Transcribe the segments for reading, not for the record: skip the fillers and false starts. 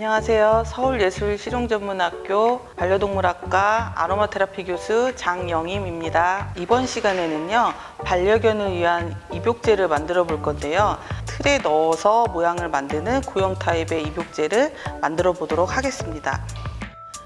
안녕하세요. 서울예술실용전문학교 반려동물학과 아로마 테라피 교수 장영임입니다. 이번 시간에는요, 반려견을 위한 입욕제를 만들어 볼 건데요. 틀에 넣어서 모양을 만드는 고형 타입의 입욕제를 만들어 보도록 하겠습니다.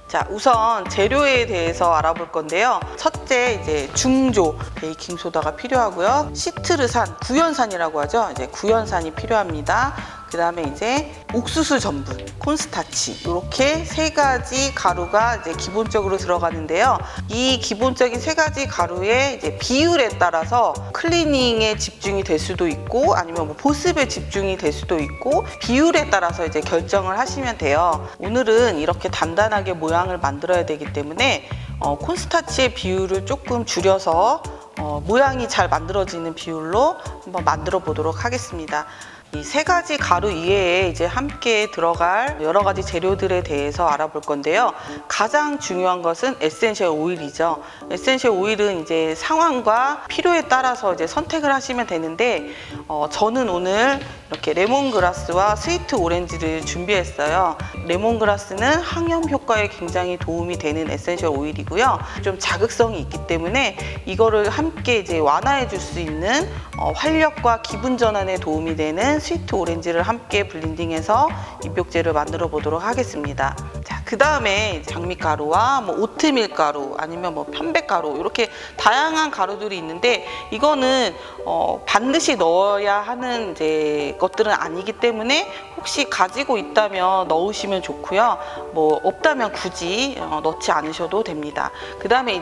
자, 우선 재료에 대해서 알아볼 건데요. 첫째, 중조 베이킹소다가 필요하고요. 시트르산, 구연산이라고 하죠. 구연산이 필요합니다. 그 다음에 옥수수 전분, 콘스타치, 이렇게 세 가지 가루가 기본적으로 들어가는데요. 이 기본적인 세 가지 가루의 비율에 따라서 클리닝에 집중이 될 수도 있고, 아니면 보습에 집중이 될 수도 있고, 비율에 따라서 결정을 하시면 돼요. 오늘은 이렇게 단단하게 모양을 만들어야 되기 때문에 콘스타치의 비율을 조금 줄여서 모양이 잘 만들어지는 비율로 한번 만들어 보도록 하겠습니다. 이 세 가지 가루 이외에 함께 들어갈 여러 가지 재료들에 대해서 알아볼 건데요. 가장 중요한 것은 에센셜 오일이죠. 에센셜 오일은 상황과 필요에 따라서 선택을 하시면 되는데, 저는 오늘 이렇게 레몬그라스와 스위트 오렌지를 준비했어요. 레몬그라스는 항염 효과에 굉장히 도움이 되는 에센셜 오일이고요. 좀 자극성이 있기 때문에 이거를 함께 완화해 줄 수 있는 활력과 기분 전환에 도움이 되는 스위트 오렌지를 함께 블렌딩해서 입욕제를 만들어 보도록 하겠습니다. 자, 그 다음에 장미가루와 오트밀 가루, 아니면 편백가루, 이렇게 다양한 가루들이 있는데, 이거는 반드시 넣어야 하는 것들은 아니기 때문에 혹시 가지고 있다면 넣으시면 좋고요. 없다면 굳이 넣지 않으셔도 됩니다. 그 다음에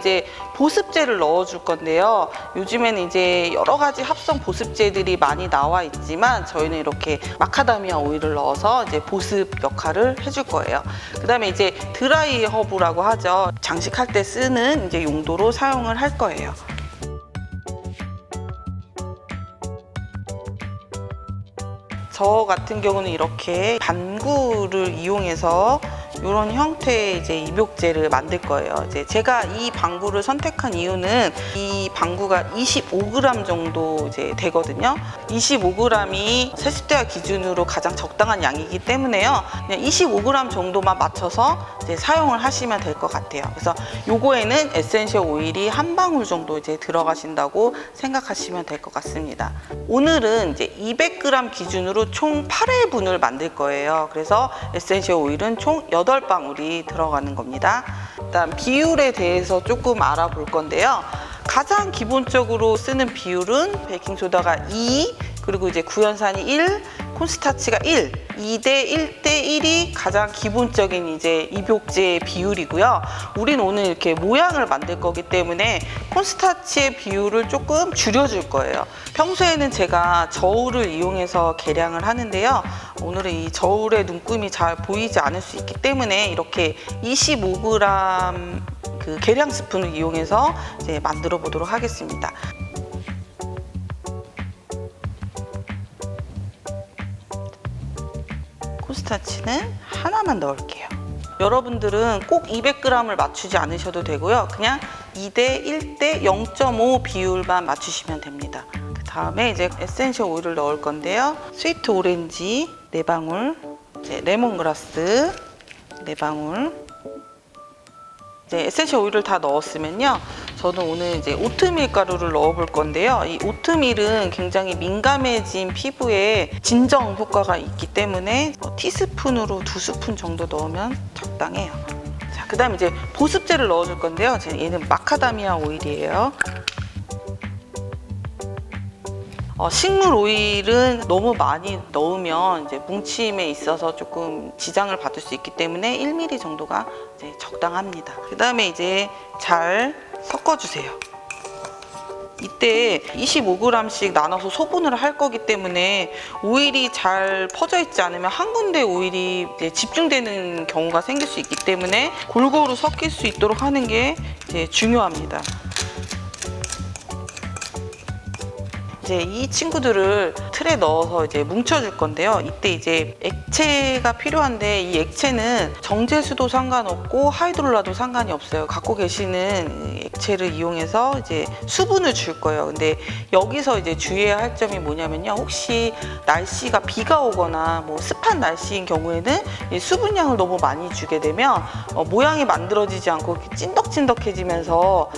보습제를 넣어줄 건데요. 요즘에는 여러 가지 합성 보습제들이 많이 나와 있지만, 저희는 이렇게 마카다미아 오일을 넣어서 보습 역할을 해줄 거예요. 그 다음에 드라이 허브라고 하죠. 장식할 때 쓰는 용도로 사용을 할 거예요. 저 같은 경우는 이렇게 반구를 이용해서 이런 형태의 입욕제를 만들 거예요. 제가 이 방구를 선택한 이유는 이 방구가 25g 정도 되거든요. 25g이 세숫대와 기준으로 가장 적당한 양이기 때문에요. 그냥 25g 정도만 맞춰서 사용을 하시면 될 것 같아요. 그래서 요거에는 에센셜 오일이 한 방울 정도 들어가신다고 생각하시면 될 것 같습니다. 오늘은 200g 기준으로 총 8회분을 만들 거예요. 그래서 에센셜 오일은 총 8방울이 들어가는 겁니다. 일단 비율에 대해서 조금 알아볼 건데요. 가장 기본적으로 쓰는 비율은 베이킹소다가 2, 그리고 구연산이 1, 콘스타치가 1, 2대 1대 1이 가장 기본적인 입욕제 비율이고요. 우린 오늘 이렇게 모양을 만들 거기 때문에 콘스타치의 비율을 조금 줄여줄 거예요. 평소에는 제가 저울을 이용해서 계량을 하는데요. 오늘은 이 저울의 눈금이 잘 보이지 않을 수 있기 때문에 이렇게 25g 그 계량 스푼을 이용해서 만들어 보도록 하겠습니다. 콘스타치는 하나만 넣을게요. 여러분들은 꼭 200g을 맞추지 않으셔도 되고요. 그냥 2대 1대 0.5 비율만 맞추시면 됩니다. 그 다음에 에센셜 오일을 넣을 건데요. 스위트 오렌지 4방울, 레몬그라스 4방울. 에센셜 오일을 다 넣었으면요. 저는 오늘 오트밀 가루를 넣어 볼 건데요. 이 오트밀은 굉장히 민감해진 피부에 진정 효과가 있기 때문에 티스푼으로 2스푼 정도 넣으면 적당해요. 자, 그 다음에 보습제를 넣어 줄 건데요. 얘는 마카다미아 오일이에요. 식물 오일은 너무 많이 넣으면 뭉침에 있어서 조금 지장을 받을 수 있기 때문에 1ml 정도가 적당합니다. 그 다음에 잘 섞어주세요. 이때 25g씩 나눠서 소분을 할 거기 때문에 오일이 잘 퍼져 있지 않으면 한 군데 오일이 집중되는 경우가 생길 수 있기 때문에 골고루 섞일 수 있도록 하는 게 중요합니다. 이 친구들을 틀에 넣어서 뭉쳐줄 건데요. 이때 액체가 필요한데, 이 액체는 정제수도 상관없고 하이드롤라도 상관이 없어요. 갖고 계시는 액체를 이용해서 이제 수분을 줄 거예요. 근데 여기서 이제 주의해야 할 점이 뭐냐면요. 혹시 날씨가 비가 오거나 뭐 습한 날씨인 경우에는 이 수분량을 너무 많이 주게 되면 모양이 만들어지지 않고 이렇게 찐덕찐덕해지면서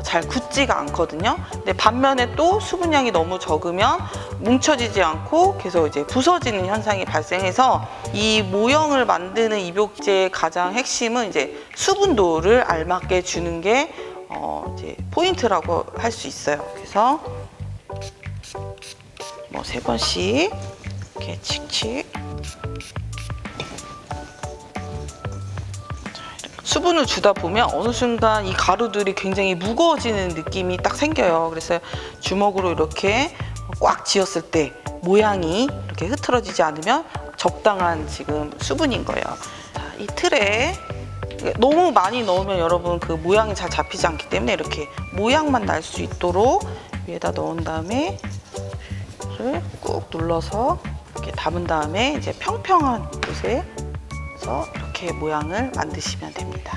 잘 굳지가 않거든요. 근데 반면에 또 수분량이 너무 적으면 뭉쳐지지 않고 계속 이제 부서지는 현상이 발생해서 이 모형을 만드는 입욕제의 가장 핵심은 이제 수분도를 알맞게 주는 게 이제 포인트라고 할 수 있어요. 그래서 뭐 3번씩 이렇게 칙칙. 수분을 주다 보면 어느 순간 이 가루들이 굉장히 무거워지는 느낌이 딱 생겨요. 그래서 주먹으로 이렇게 꽉 쥐었을 때 모양이 이렇게 흐트러지지 않으면 적당한 지금 수분인 거예요. 자, 이 틀에 너무 많이 넣으면 여러분 그 모양이 잘 잡히지 않기 때문에 이렇게 모양만 날 수 있도록 위에다 넣은 다음에 이를 꾹 눌러서 이렇게 담은 다음에 이제 평평한 곳에서 이렇게 모양을 만드시면 됩니다.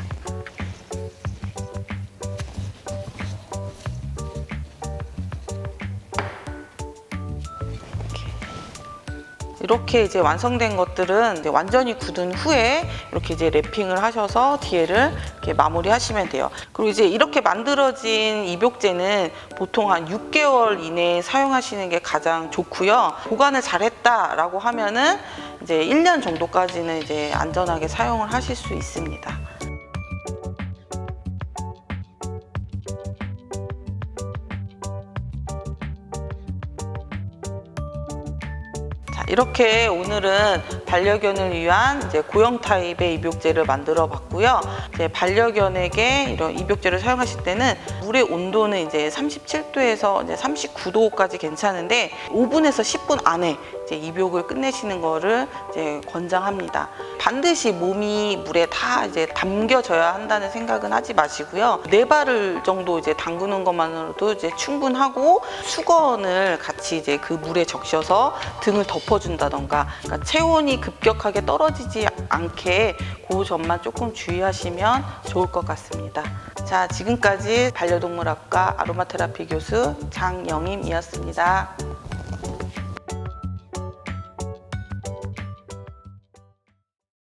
이렇게 이제 완성된 것들은 이제 완전히 굳은 후에 이렇게 이제 랩핑을 하셔서 뒤에를 이렇게 마무리하시면 돼요. 그리고 이제 이렇게 만들어진 입욕제는 보통 한 6개월 이내에 사용하시는 게 가장 좋고요. 보관을 잘했다라고 하면은 이제 1년 정도까지는 이제 안전하게 사용을 하실 수 있습니다. 이렇게 오늘은 반려견을 위한 이제 고형 타입의 입욕제를 만들어 봤고요. 이제 반려견에게 이런 입욕제를 사용하실 때는 물의 온도는 이제 37도에서 이제 39도까지 괜찮은데 5분에서 10분 안에 이제 입욕을 끝내시는 거를 이제 권장합니다. 반드시 몸이 물에 다 이제 담겨져야 한다는 생각은 하지 마시고요. 4발을 정도 이제 담그는 것만으로도 이제 충분하고 수건을 같이 이제 그 물에 적셔서 등을 덮어준다던가, 그러니까 체온이 급격하게 떨어지지 않게 그 점만 조금 주의하시면 좋을 것 같습니다. 자, 지금까지 반려동물학과 아로마테라피 교수 장영임이었습니다.